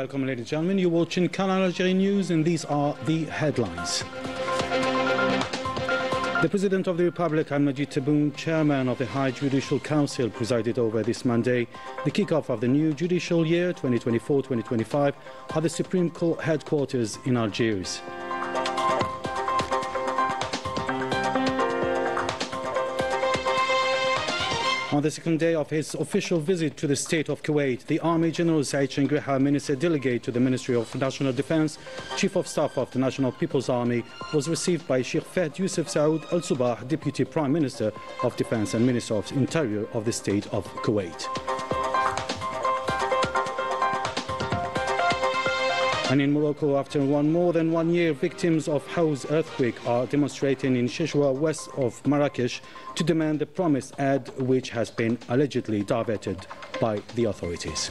Welcome, ladies and gentlemen. You're watching Canal Algérie News, and these are the headlines. The President of the Republic, Al-Majid Tebboune, Chairman of the High Judicial Council, presided over this Monday the kick-off of the new judicial year 2024-2025 at the Supreme Court headquarters in Algiers. On the second day of his official visit to the state of Kuwait, the Army General Said Shengriha, Minister Delegate to the Ministry of National Defense, Chief of Staff of the National People's Army, was received by Sheikh Fahd Youssef Saud Al Subah, Deputy Prime Minister of Defense and Minister of Interior of the state of Kuwait. And in Morocco, after more than 1 year, victims of Hou's earthquake are demonstrating in Shishwa, west of Marrakesh, to demand the promised aid, which has been allegedly diverted by the authorities.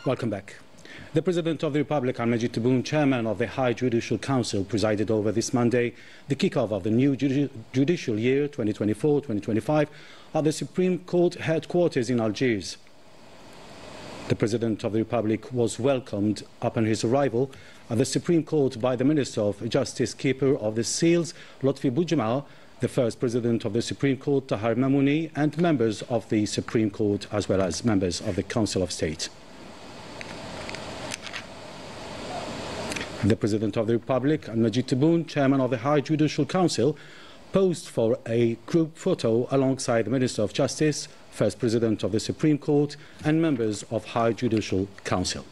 Welcome back. The President of the Republic, Al-Majid Tebboune, Chairman of the High Judicial Council, presided over this Monday the kick-off of the new judicial year 2024-2025 at the Supreme Court headquarters in Algiers. The President of the Republic was welcomed upon his arrival at the Supreme Court by the Minister of Justice, Keeper of the Seals, Lotfi Boujama, the first President of the Supreme Court, Tahar Mamouni, and members of the Supreme Court, as well as members of the Council of State. The President of the Republic, Al-Majid Tebboune, Chairman of the High Judicial Council, posed for a group photo alongside the Minister of Justice, First President of the Supreme Court, and members of High Judicial Council.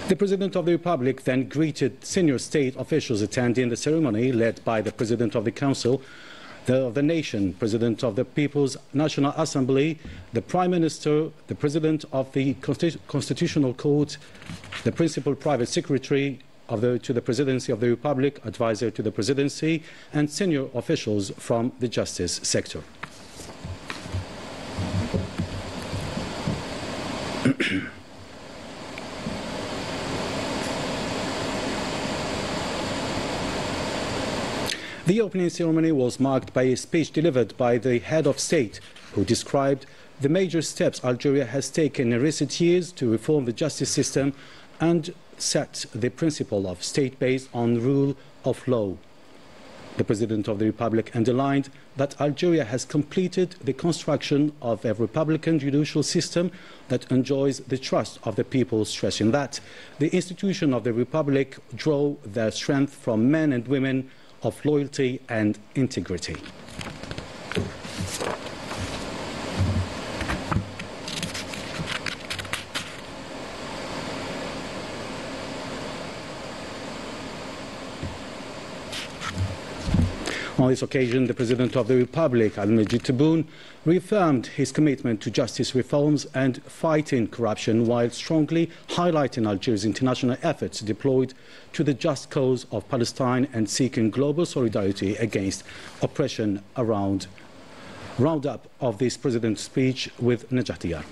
The President of the Republic then greeted senior state officials attending the ceremony, led by the President of the Council of the Nation, President of the People's National Assembly, the Prime Minister, the President of the Constitutional Court, the Principal Private Secretary to the Presidency of the Republic, advisor to the Presidency, and senior officials from the justice sector. The opening ceremony was marked by a speech delivered by the head of state, who described the major steps Algeria has taken in recent years to reform the justice system and set the principle of state based on rule of law. The President of the Republic underlined that Algeria has completed the construction of a republican judicial system that enjoys the trust of the people, stressing that the institution of the Republic draw their strength from men and women of loyalty and integrity. On this occasion, the President of the Republic, Al-Majid Tebboune, reaffirmed his commitment to justice reforms and fighting corruption, while strongly highlighting Algeria's international efforts deployed to the just cause of Palestine and seeking global solidarity against oppression. Roundup of this President's speech with Najat Diyar.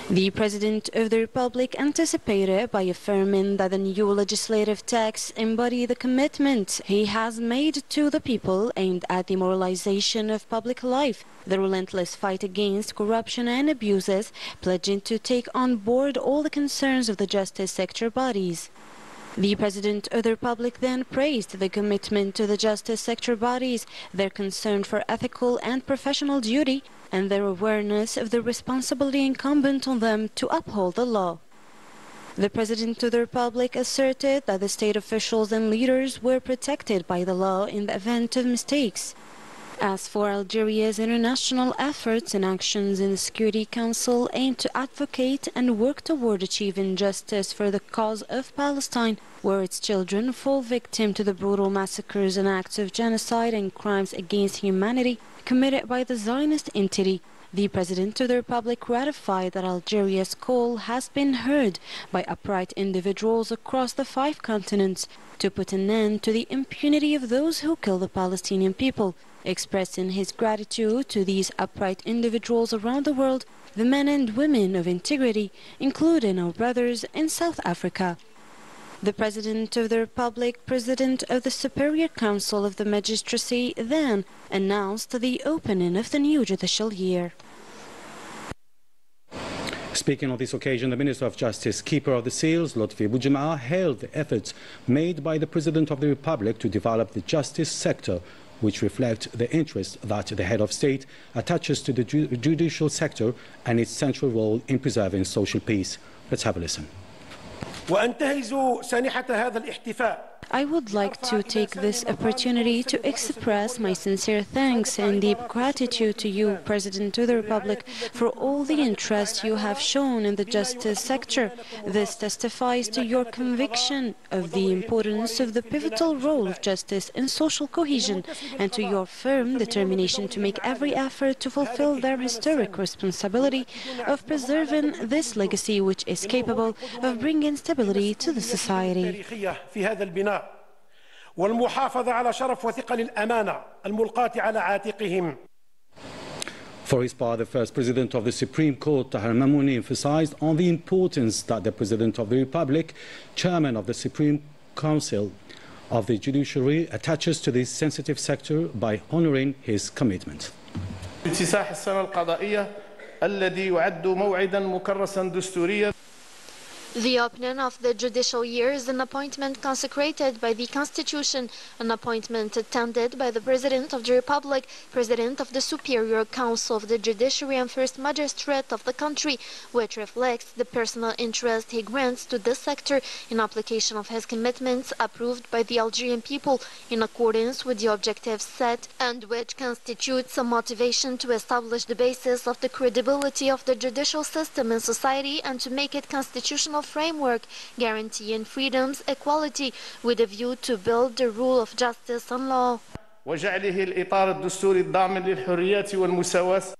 The President of the Republic anticipated by affirming that the new legislative texts embody the commitment he has made to the people aimed at the moralization of public life, the relentless fight against corruption and abuses, pledging to take on board all the concerns of the justice sector bodies. The President of the Republic then praised the commitment to the justice sector bodies, their concern for ethical and professional duty, and their awareness of the responsibility incumbent on them to uphold the law. The President of the Republic asserted that the state officials and leaders were protected by the law in the event of mistakes. As for Algeria's international efforts and actions in the Security Council aimed to advocate and work toward achieving justice for the cause of Palestine, where its children fall victim to the brutal massacres and acts of genocide and crimes against humanity committed by the Zionist entity, the President of the Republic ratified that Algeria's call has been heard by upright individuals across the 5 continents to put an end to the impunity of those who kill the Palestinian people, expressing his gratitude to these upright individuals around the world, the men and women of integrity, including our brothers in South Africa. The President of the Republic, President of the Superior Council of the Magistracy, then announced the opening of the new judicial year. Speaking on this occasion, the Minister of Justice, Keeper of the Seals, Lotfi Boujema'a, hailed the efforts made by the President of the Republic to develop the justice sector, which reflect the interest that the head of state attaches to the judicial sector and its central role in preserving social peace. Let's have a listen. I would like to take this opportunity to express my sincere thanks and deep gratitude to you, President of the Republic, for all the interest you have shown in the justice sector. This testifies to your conviction of the importance of the pivotal role of justice in social cohesion and to your firm determination to make every effort to fulfill their historic responsibility of preserving this legacy, which is capable of bringing stability to the society. والمحافظة على شرف وثقل الأمانة الملقاة على عاتقهم. For his part, the first President of the Supreme Court, Tahir Mamouni, emphasized on the importance that the President of the Republic, Chairman of the Supreme Council of the Judiciary, attaches to this sensitive sector by honoring his commitment. افتتاح السنة القضائية الذي يعد موعدا مكرسا دستوريا. The opening of the judicial year is an appointment consecrated by the Constitution, an appointment attended by the President of the Republic, President of the Superior Council of the Judiciary and First Magistrate of the country, which reflects the personal interest he grants to this sector in application of his commitments approved by the Algerian people in accordance with the objectives set, and which constitutes a motivation to establish the basis of the credibility of the judicial system in society and to make it constitutional framework guaranteeing freedoms, equality, with a view to build the rule of justice and law. وجعله الإطار الدستوري الضامن للحريات والمساواة.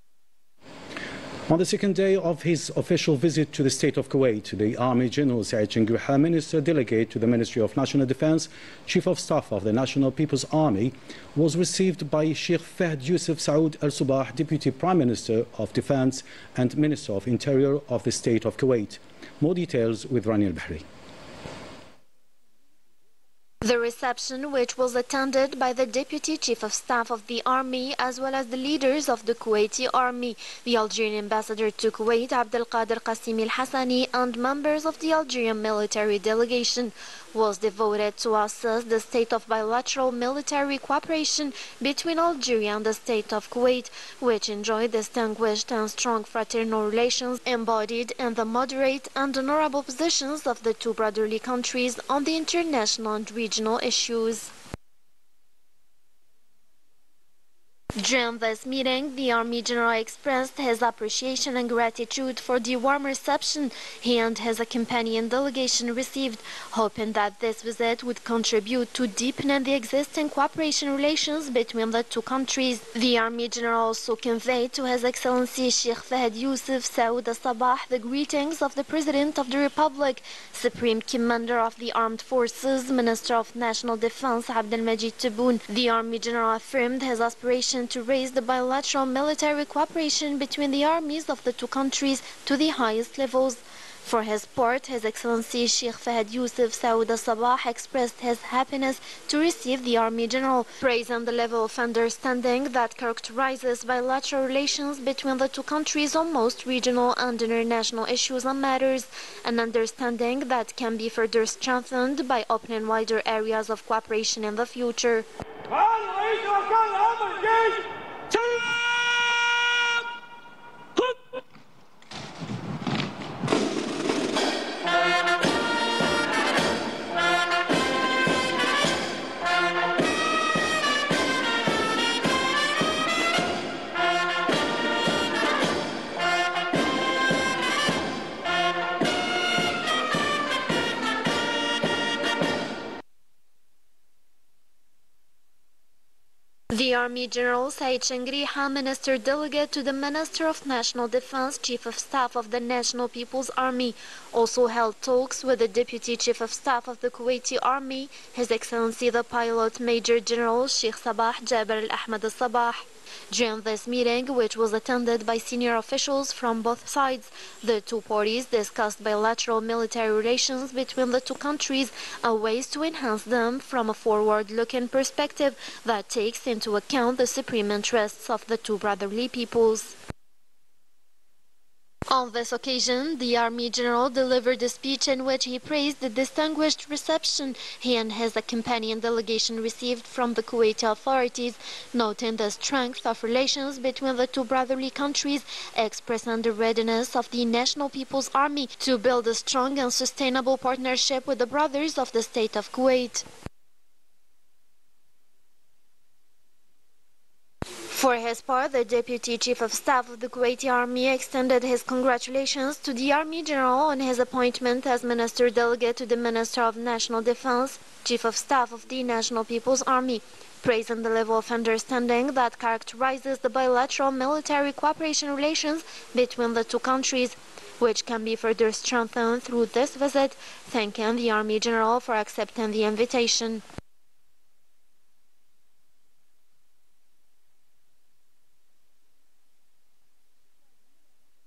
On the second day of his official visit to the state of Kuwait, the Army General Saeed Chengriha, Minister Delegate to the Ministry of National Defense, Chief of Staff of the National People's Army, was received by Sheikh Fahd Yusuf Saoud Al-Subah, Deputy Prime Minister of Defense and Minister of Interior of the state of Kuwait. More details with Rani Al-Bahri. The reception, which was attended by the Deputy Chief of Staff of the Army as well as the leaders of the Kuwaiti Army, the Algerian Ambassador to Kuwait, Abdelkader Qassimi Al-Hassani, and members of the Algerian military delegation, was devoted to assess the state of bilateral military cooperation between Algeria and the state of Kuwait, which enjoy distinguished and strong fraternal relations embodied in the moderate and honorable positions of the two brotherly countries on the international and regional issues. During this meeting, the Army General expressed his appreciation and gratitude for the warm reception he and his accompanying delegation received, hoping that this visit would contribute to deepening the existing cooperation relations between the two countries. The Army General also conveyed to His Excellency Sheikh Fahd Yusuf Saoud Al-Sabah the greetings of the President of the Republic, Supreme Commander of the Armed Forces, Minister of National Defense Abdelmajid Tebboune. The Army General affirmed his aspiration to raise the bilateral military cooperation between the armies of the two countries to the highest levels. For his part, His Excellency Sheikh Fahd Yusuf Saoud Al-Sabah expressed his happiness to receive the Army General, praising the level of understanding that characterizes bilateral relations between the two countries on most regional and international issues and matters, an understanding that can be further strengthened by opening wider areas of cooperation in the future. The Army General Saeed Chengriha, Minister Delegate to the Minister of National Defense, Chief of Staff of the National People's Army, also held talks with the Deputy Chief of Staff of the Kuwaiti Army, His Excellency the Pilot Major General Sheikh Sabah Jaber Al-Ahmad Al-Sabah. During this meeting, which was attended by senior officials from both sides, the two parties discussed bilateral military relations between the two countries and ways to enhance them from a forward-looking perspective that takes into account the supreme interests of the two brotherly peoples. On this occasion, the Army General delivered a speech in which he praised the distinguished reception he and his accompanying delegation received from the Kuwaiti authorities, noting the strength of relations between the two brotherly countries, expressing the readiness of the National People's Army to build a strong and sustainable partnership with the brothers of the state of Kuwait. For his part, the Deputy Chief of Staff of the Kuwaiti Army extended his congratulations to the Army General on his appointment as Minister Delegate to the Minister of National Defense, Chief of Staff of the National People's Army, praising the level of understanding that characterizes the bilateral military cooperation relations between the two countries, which can be further strengthened through this visit, thanking the Army General for accepting the invitation.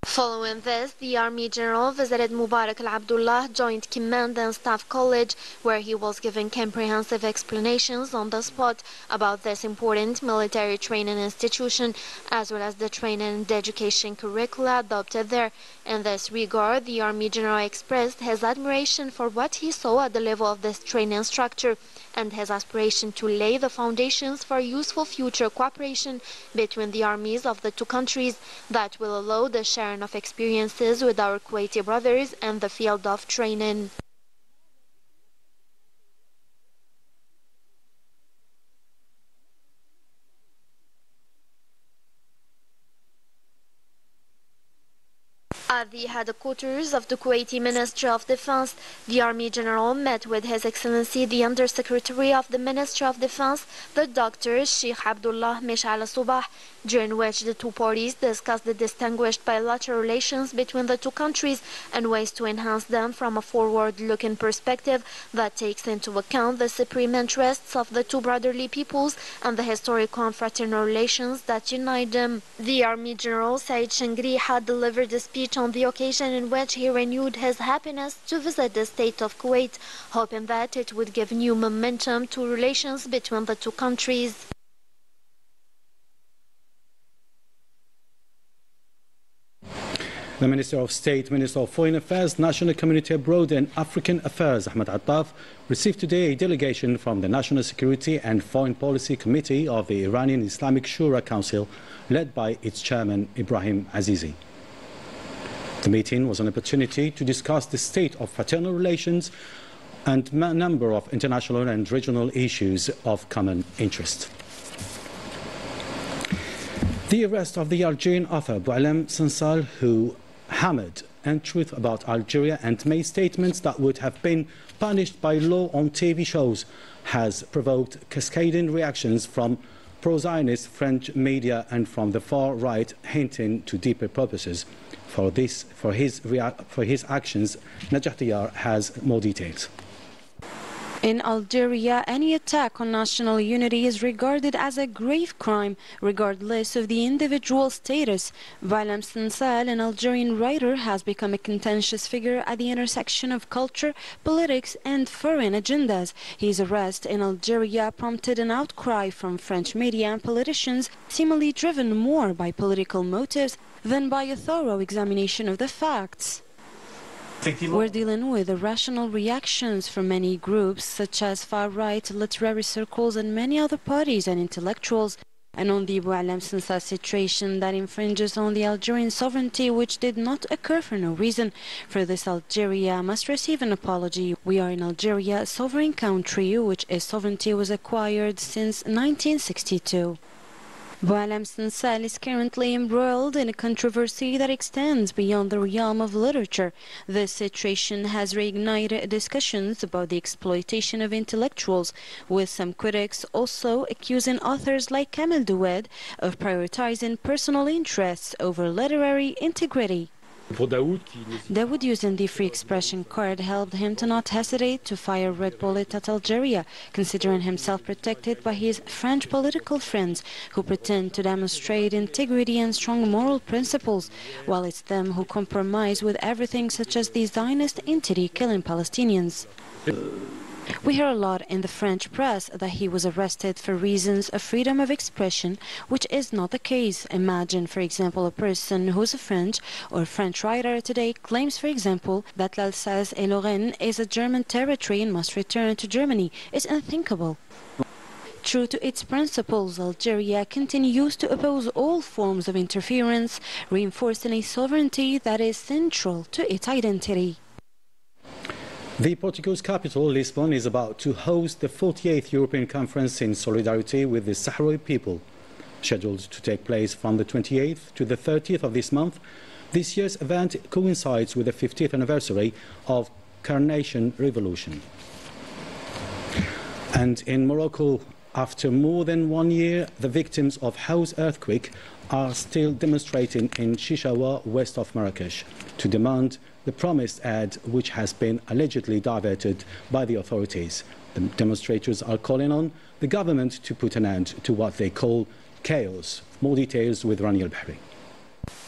Following this, the Army General visited Mubarak al-Abdullah Joint Command and Staff College, where he was given comprehensive explanations on the spot about this important military training institution, as well as the training and education curricula adopted there. In this regard, the Army General expressed his admiration for what he saw at the level of this training structure and his aspiration to lay the foundations for useful future cooperation between the armies of the two countries that will allow the sharing of experiences with our Kuwaiti brothers in the field of training. At the headquarters of the Kuwaiti Ministry of Defense, the Army General met with His Excellency the Undersecretary of the Ministry of Defense, the Dr. Sheikh Abdullah Mish'al Subah, during which the two parties discussed the distinguished bilateral relations between the two countries and ways to enhance them from a forward-looking perspective that takes into account the supreme interests of the two brotherly peoples and the historical and fraternal relations that unite them. The Army General Said Shangri had delivered a speech on the occasion in which he renewed his happiness to visit the state of Kuwait, hoping that it would give new momentum to relations between the two countries. The Minister of State, Minister of Foreign Affairs, National Community Abroad and African Affairs, Ahmed Attaf, received today a delegation from the National Security and Foreign Policy Committee of the Iranian Islamic Shura Council, led by its chairman, Ibrahim Azizi. The meeting was an opportunity to discuss the state of fraternal relations and a number of international and regional issues of common interest. The arrest of the Algerian author Boualem Sansal, who hammered untruth about Algeria and made statements that would have been punished by law on TV shows, has provoked cascading reactions from pro-Zionist French media and from the far right, hinting to deeper purposes. For his actions, Najah Tiyar has more details. In Algeria, any attack on national unity is regarded as a grave crime, regardless of the individual status. Boualem Sansal, an Algerian writer, has become a contentious figure at the intersection of culture, politics, and foreign agendas. His arrest in Algeria prompted an outcry from French media and politicians, seemingly driven more by political motives than by a thorough examination of the facts. We're dealing with irrational reactions from many groups, such as far-right, literary circles, and many other parties and intellectuals, and on the Boualem Sansal situation that infringes on the Algerian sovereignty, which did not occur for no reason. For this, Algeria must receive an apology. We are in Algeria, a sovereign country, which its sovereignty was acquired since 1962. Boualem Sansal is currently embroiled in a controversy that extends beyond the realm of literature. This situation has reignited discussions about the exploitation of intellectuals, with some critics also accusing authors like Kamel Doued of prioritizing personal interests over literary integrity. Dawood, using the free expression card, helped him to not hesitate to fire a red bullet at Algeria, considering himself protected by his French political friends who pretend to demonstrate integrity and strong moral principles, while it's them who compromise with everything such as the Zionist entity killing Palestinians. We hear a lot in the French press that he was arrested for reasons of freedom of expression, which is not the case. Imagine, for example, a person who's a French or French writer today claims, for example, that l'Alsace et Lorraine is a German territory and must return to Germany. It's unthinkable. True to its principles, Algeria continues to oppose all forms of interference, reinforcing a sovereignty that is central to its identity. The Portugal's capital, Lisbon, is about to host the 48th European Conference in solidarity with the Sahrawi people. Scheduled to take place from the 28th to the 30th of this month, this year's event coincides with the 50th anniversary of Carnation Revolution. And in Morocco, after more than 1 year, the victims of House earthquake are still demonstrating in Chichaoua, west of Marrakesh, to demand the promised aid, which has been allegedly diverted by the authorities. The demonstrators are calling on the government to put an end to what they call chaos. More details with Rani Al-Bahri.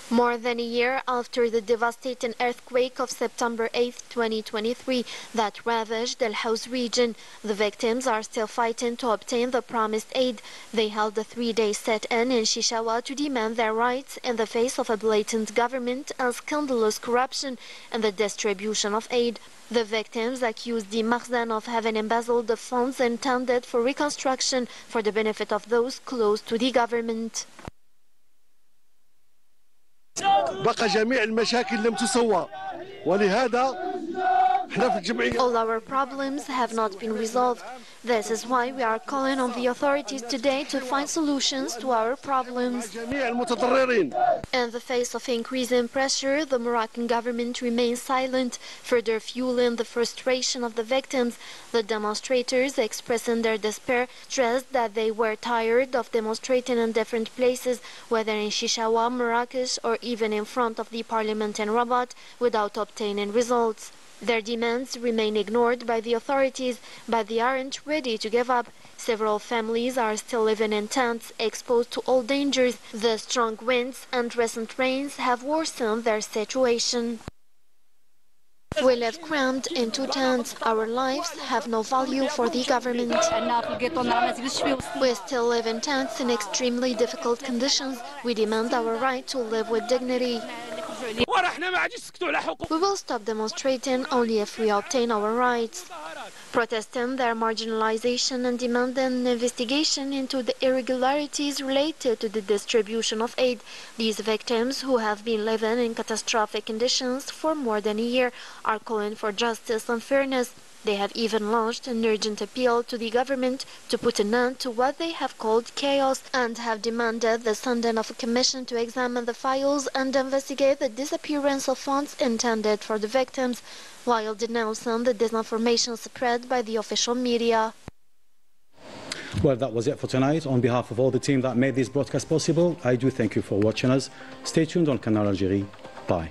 More than a year after the devastating earthquake of September 8, 2023 that ravaged El House region, the victims are still fighting to obtain the promised aid. They held a 3-day sit-in Chichaoua to demand their rights in the face of a blatant government and scandalous corruption in the distribution of aid. The victims accused the Makhzen of having embezzled the funds intended for reconstruction for the benefit of those close to the government. بقى جميع المشاكل لم تسوى ولهذا احنا في الجمعية. All our problems have not been resolved. This is why we are calling on the authorities today to find solutions to our problems. جميع المتضررين. In the face of increasing pressure, the Moroccan government remains silent, further fueling the frustration of the victims. The demonstrators, expressing their despair, stressed that they were tired of demonstrating in different places, whether in Chichaoua, Marrakesh, or even in front of the parliament in Rabat, without obtaining results. Their demands remain ignored by the authorities, but they aren't ready to give up. Several families are still living in tents, exposed to all dangers. The strong winds and recent rains have worsened their situation. We live crammed into tents. Our lives have no value for the government. We still live in tents in extremely difficult conditions. We demand our right to live with dignity. We will stop demonstrating only if we obtain our rights. Protesting their marginalization and demanding an investigation into the irregularities related to the distribution of aid. These victims, who have been living in catastrophic conditions for more than a year, are calling for justice and fairness. They have even launched an urgent appeal to the government to put an end to what they have called chaos and have demanded the sending of a commission to examine the files and investigate the disappearance of funds intended for the victims, while denouncing the disinformation spread by the official media. Well, that was it for tonight. On behalf of all the team that made this broadcast possible, I do thank you for watching us. Stay tuned on Canal Algérie. Bye.